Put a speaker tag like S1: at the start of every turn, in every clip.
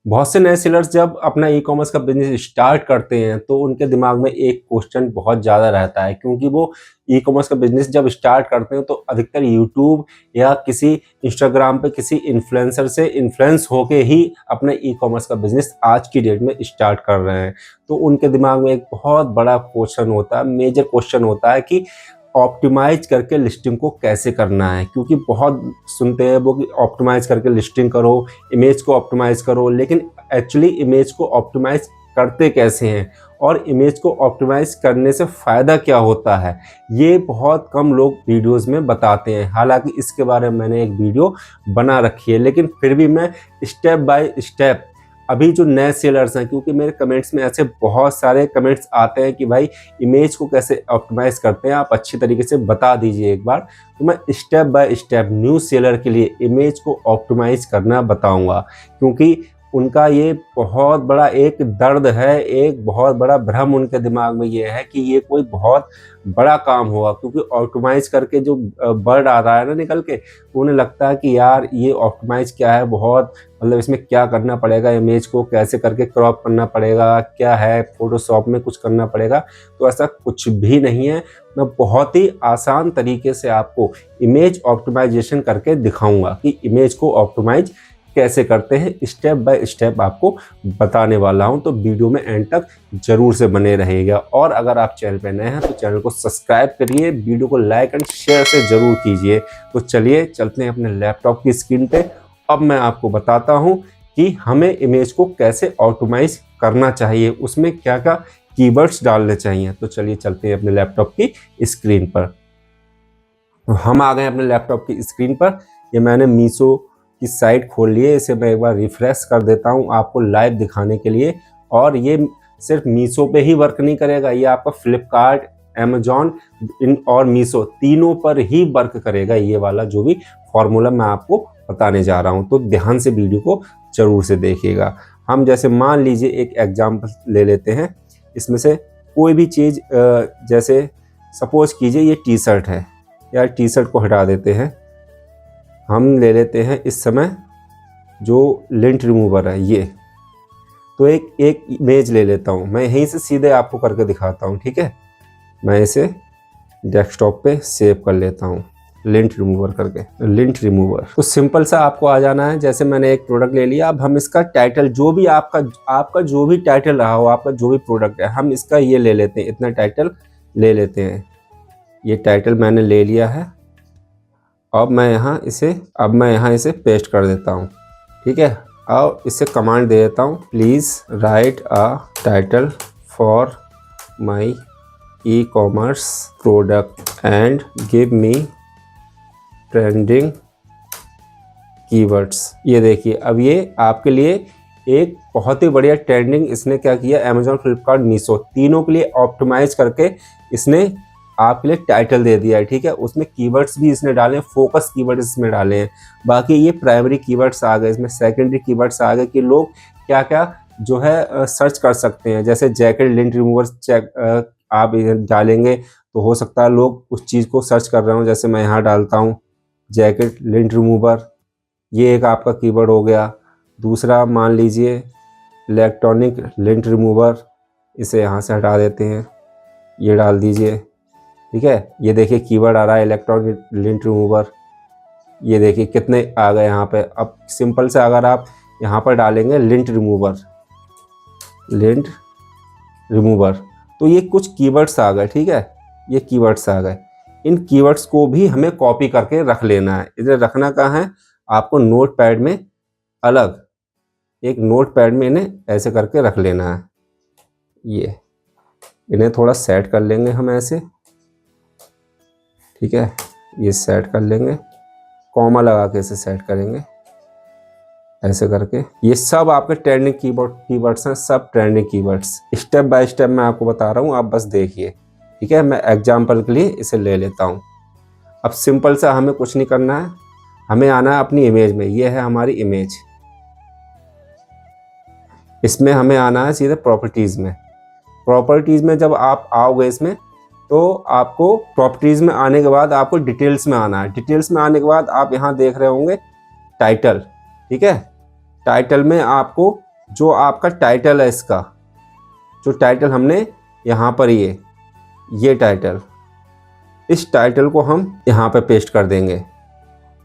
S1: बहुत से नए सेलर्स जब अपना ई कॉमर्स का बिजनेस स्टार्ट करते हैं तो उनके दिमाग में एक क्वेश्चन बहुत ज़्यादा रहता है, क्योंकि वो ई कॉमर्स का बिजनेस जब स्टार्ट करते हैं तो अधिकतर यूट्यूब या किसी इंस्टाग्राम पे किसी इन्फ्लुएंसर से इन्फ्लुएंस होके ही अपना ई कॉमर्स का बिजनेस आज की डेट में स्टार्ट कर रहे हैं। तो उनके दिमाग में एक बहुत बड़ा क्वेश्चन होता है, मेजर क्वेश्चन होता है कि ऑप्टिमाइज करके लिस्टिंग को कैसे करना है। क्योंकि बहुत सुनते हैं वो कि ऑप्टिमाइज करके लिस्टिंग करो, इमेज को ऑप्टिमाइज करो, लेकिन एक्चुअली इमेज को ऑप्टिमाइज करते कैसे हैं और इमेज को ऑप्टिमाइज करने से फ़ायदा क्या होता है, ये बहुत कम लोग वीडियोस में बताते हैं। हालांकि इसके बारे में मैंने एक वीडियो बना रखी है, लेकिन फिर भी मैं स्टेप बाय स्टेप अभी जो नए सेलर्स हैं, क्योंकि मेरे कमेंट्स में ऐसे बहुत सारे कमेंट्स आते हैं कि भाई इमेज को कैसे ऑप्टिमाइज करते हैं, आप अच्छी तरीके से बता दीजिए एक बार। तो मैं step by step new seller के लिए इमेज को ऑप्टिमाइज करना बताऊंगा, क्योंकि उनका ये बहुत बड़ा एक दर्द है, एक बहुत बड़ा भ्रम उनके दिमाग में ये है कि ये कोई बहुत बड़ा काम होगा। क्योंकि ऑप्टिमाइज करके जो वर्ड आ रहा है ना निकल के, उन्हें लगता है कि यार ये ऑप्टिमाइज क्या है, बहुत मतलब इसमें क्या करना पड़ेगा, इमेज को कैसे करके क्रॉप करना पड़ेगा, क्या है फोटोशॉप में कुछ करना पड़ेगा। तो ऐसा कुछ भी नहीं है। मैं बहुत ही आसान तरीके से आपको इमेज ऑप्टिमाइजेशन करके दिखाऊंगा कि इमेज को ऑप्टिमाइज कैसे करते हैं, स्टेप बाय स्टेप आपको बताने वाला हूं। तो वीडियो में एंड तक जरूर से बने रहेगा। और अगर आप चैनल पे नए हैं तो चैनल को सब्सक्राइब करिए, वीडियो को लाइक एंड शेयर से जरूर कीजिए। तो चलिए चलते हैं अपने लैपटॉप की स्क्रीन पे। अब मैं आपको बताता हूं कि हमें इमेज को कैसे ऑप्टिमाइज करना चाहिए, उसमें क्या क्या कीवर्ड्स डालने चाहिए। तो चलिए चलते हैं अपने लैपटॉप की स्क्रीन पर। तो हम आ गए अपने लैपटॉप की स्क्रीन पर। ये मैंने मीशो की साइट खोल ली है, इसे मैं एक बार रिफ्रेश कर देता हूँ आपको लाइव दिखाने के लिए। और ये सिर्फ मीशो पे ही वर्क नहीं करेगा, ये आपका फ्लिपकार्ट, अमेजॉन और मीशो तीनों पर ही वर्क करेगा। ये वाला जो भी फॉर्मूला मैं आपको बताने जा रहा हूँ, तो ध्यान से वीडियो को जरूर से देखिएगा। हम जैसे मान लीजिए एक एग्जाम्पल ले लेते हैं, इसमें से कोई भी चीज़, जैसे सपोज कीजिए ये टी शर्ट है, यार टी शर्ट को हटा देते हैं। हम ले लेते हैं इस समय जो लिंट रिमूवर है ये। तो एक इमेज ले लेता हूँ, मैं यहीं से सीधे आपको करके दिखाता हूँ, ठीक है। मैं इसे डेस्कटॉप पे सेव कर लेता हूँ, लिंट रिमूवर करके, लिंट रिमूवर। तो सिंपल सा आपको आ जाना है। जैसे मैंने एक प्रोडक्ट ले लिया, अब हम इसका टाइटल, जो भी आपका जो भी टाइटल रहा हो, आपका जो भी प्रोडक्ट है, हम इसका ये ले लेते हैं, इतना टाइटल ले लेते हैं। ये टाइटल मैंने ले लिया है। अब मैं यहाँ इसे पेस्ट कर देता हूँ, ठीक है। अब इसे कमांड दे देता हूँ, please write a title for my e commerce product and give me trending keywords. ये देखिए, अब ये आपके लिए एक बहुत ही बढ़िया ट्रेंडिंग इसने क्या किया, अमेजॉन, फ्लिपकार्ट, मीशो तीनों के लिए ऑप्टिमाइज करके इसने आपके लिए टाइटल दे दिया है, ठीक है। उसमें कीवर्ड्स भी इसने डाले हैं, फोकस कीवर्ड्स इसमें डाले हैं। बाकी ये प्राइमरी कीवर्ड्स आ गए, इसमें सेकेंडरी कीवर्ड्स आ गए कि लोग क्या क्या जो है सर्च कर सकते हैं। जैसे जैकेट लिंट रिमूवर आप डालेंगे तो हो सकता है लोग उस चीज़ को सर्च कर रहे हो। जैसे मैं यहाँ डालता हूँ जैकेट लिंट रिमूवर, ये एक आपका कीवर्ड हो गया। दूसरा मान लीजिए इलेक्ट्रॉनिक लिंट रिमूवर, इसे यहाँ से हटा देते हैं, ये डाल दीजिए, ठीक है। ये देखिए कीवर्ड आ रहा है इलेक्ट्रॉनिक लिंट रिमूवर, ये देखिए कितने आ गए यहाँ पे। अब सिंपल से अगर आप यहाँ पर डालेंगे लिंट रिमूवर, लिंट रिमूवर, तो ये कुछ कीवर्ड्स आ गए, ठीक है। ये कीवर्ड्स आ गए। इन कीवर्ड्स को भी हमें कॉपी करके रख लेना है। इधर रखना कहाँ है, आपको नोट पैड में, अलग एक नोट पैड में इन्हें ऐसे करके रख लेना है। ये इन्हें थोड़ा सेट कर लेंगे हम ऐसे, ठीक है। ये सेट कर लेंगे, कॉमा लगा के इसे सेट करेंगे ऐसे करके। ये सब आपके ट्रेंडिंग कीवर्ड्स हैं, सब trending keywords. Step by step मैं आपको बता रहा हूँ, आप बस देखिए, ठीक है। मैं एग्जाम्पल के लिए इसे ले लेता हूँ। अब सिंपल सा हमें कुछ नहीं करना है, हमें आना है अपनी इमेज में। ये है हमारी इमेज, इसमें हमें आना है सीधे प्रॉपर्टीज़ में। प्रॉपर्टीज़ में जब आप आओगे इसमें, तो आपको प्रॉपर्टीज़ में आने के बाद आपको डिटेल्स में आना है। डिटेल्स में आने के बाद आप यहाँ देख रहे होंगे टाइटल, ठीक है। टाइटल में आपको जो आपका टाइटल है इसका, जो टाइटल हमने यहाँ पर ये टाइटल, इस टाइटल को हम यहाँ पे पेस्ट कर देंगे।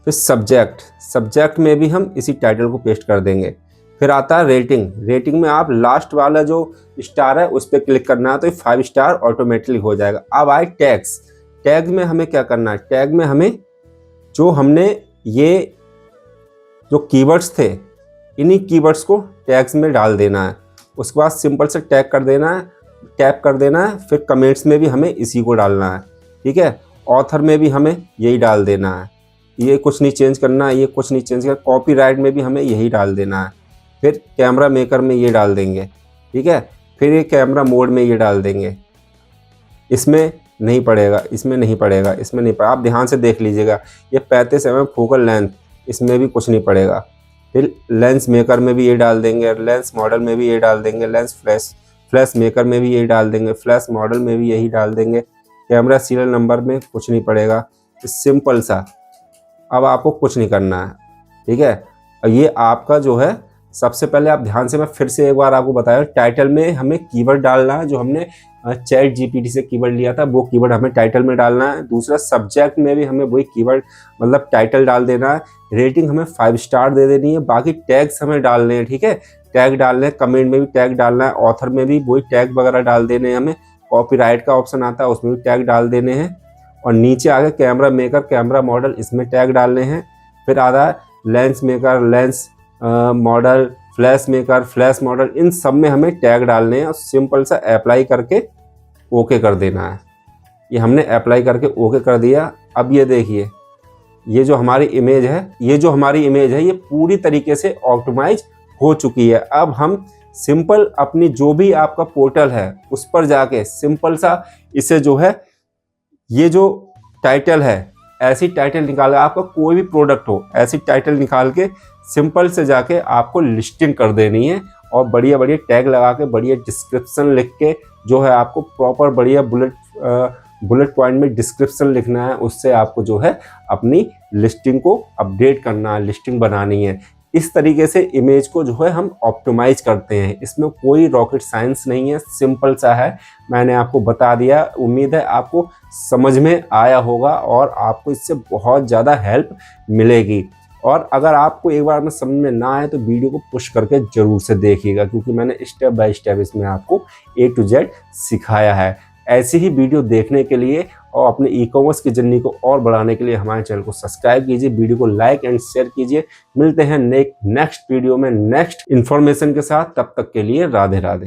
S1: फिर सब्जेक्ट में भी हम इसी टाइटल को पेस्ट कर देंगे। फिर आता है रेटिंग में आप लास्ट वाला जो स्टार है उस पर क्लिक करना है, तो 5 स्टार ऑटोमेटिकली हो जाएगा। अब आए टैग में हमें क्या करना है, टैग में हमें जो हमने ये जो कीवर्ड्स थे, इन्हीं कीवर्ड्स को टैग्स में डाल देना है। उसके बाद सिंपल से टैप कर देना है। फिर कमेंट्स में भी हमें इसी को डालना है, ठीक है। ऑथर में भी हमें यही डाल देना है, ये कुछ नहीं चेंज करना है, ये कुछ नहीं चेंज करना। कॉपीराइट में भी हमें यही डाल देना है। फिर कैमरा मेकर में ये डाल देंगे, ठीक है। फिर ये कैमरा मोड में ये डाल देंगे। इसमें नहीं पड़ेगा। आप ध्यान से देख लीजिएगा। ये 35 mm फोकल लेंथ, इसमें भी कुछ नहीं पड़ेगा। फिर लेंस मेकर में भी ये डाल देंगे, लेंस मॉडल में भी ये डाल देंगे, लेंस फ्लैश मेकर में भी यही डाल देंगे, फ्लैश मॉडल में भी यही डाल देंगे। कैमरा सीरियल नंबर में कुछ नहीं पड़ेगा। सिंपल सा, अब आपको कुछ नहीं करना है, ठीक है। और ये आपका जो है, सबसे पहले आप ध्यान से, मैं फिर से एक बार आपको बताया, टाइटल में हमें कीवर्ड डालना है। जो हमने चैट जीपीटी से कीवर्ड लिया था वो कीवर्ड हमें टाइटल में डालना है। दूसरा, सब्जेक्ट में भी हमें वही कीवर्ड मतलब टाइटल डाल देना है। रेटिंग हमें 5 स्टार दे देनी है। बाकी टैग्स हमें डालने हैं, ठीक है। टैग डालने हैं, कमेंट में भी टैग डालना है, ऑथर में भी वही टैग वगैरह डाल देने हैं हमें। कॉपीराइट का ऑप्शन आता है, उसमें भी टैग डाल देने हैं। और नीचे आगे कैमरा मेकर, कैमरा मॉडल, इसमें टैग डालने हैं। फिर आता है lens maker, lens model, flash maker, flash model, इन सब में हमें टैग डालने हैं। और सिंपल सा अप्लाई करके ओके कर देना है। ये हमने अप्लाई करके ओके कर दिया। अब ये देखिए, ये जो हमारी इमेज है ये पूरी तरीके से ऑप्टिमाइज हो चुकी है। अब हम सिंपल अपनी जो भी आपका पोर्टल है उस पर जाके सिंपल सा इसे जो है, ये जो टाइटल है, ऐसी टाइटल निकाला, आपका कोई भी प्रोडक्ट हो, ऐसी टाइटल निकाल के सिंपल से जाके आपको लिस्टिंग कर देनी है। और बढ़िया बढ़िया टैग लगा के, बढ़िया डिस्क्रिप्शन लिख के, जो है आपको प्रॉपर बढ़िया बुलेट पॉइंट में डिस्क्रिप्शन लिखना है। उससे आपको जो है अपनी लिस्टिंग को अपडेट करना है, लिस्टिंग बनानी है। इस तरीके से इमेज को जो है हम ऑप्टिमाइज करते हैं। इसमें कोई रॉकेट साइंस नहीं है, सिंपल सा है। मैंने आपको बता दिया। उम्मीद है आपको समझ में आया होगा और आपको इससे बहुत ज़्यादा हेल्प मिलेगी। और अगर आपको एक बार में समझ में ना आए तो वीडियो को पुश करके ज़रूर से देखिएगा, क्योंकि मैंने स्टेप बाय स्टेप इसमें आपको A to Z सिखाया है। ऐसी ही वीडियो देखने के लिए और अपने ई कॉमर्स की जर्नी को और बढ़ाने के लिए हमारे चैनल को सब्सक्राइब कीजिए, वीडियो को लाइक एंड शेयर कीजिए। मिलते हैं नेक्स्ट वीडियो में नेक्स्ट इन्फॉर्मेशन के साथ। तब तक के लिए राधे राधे।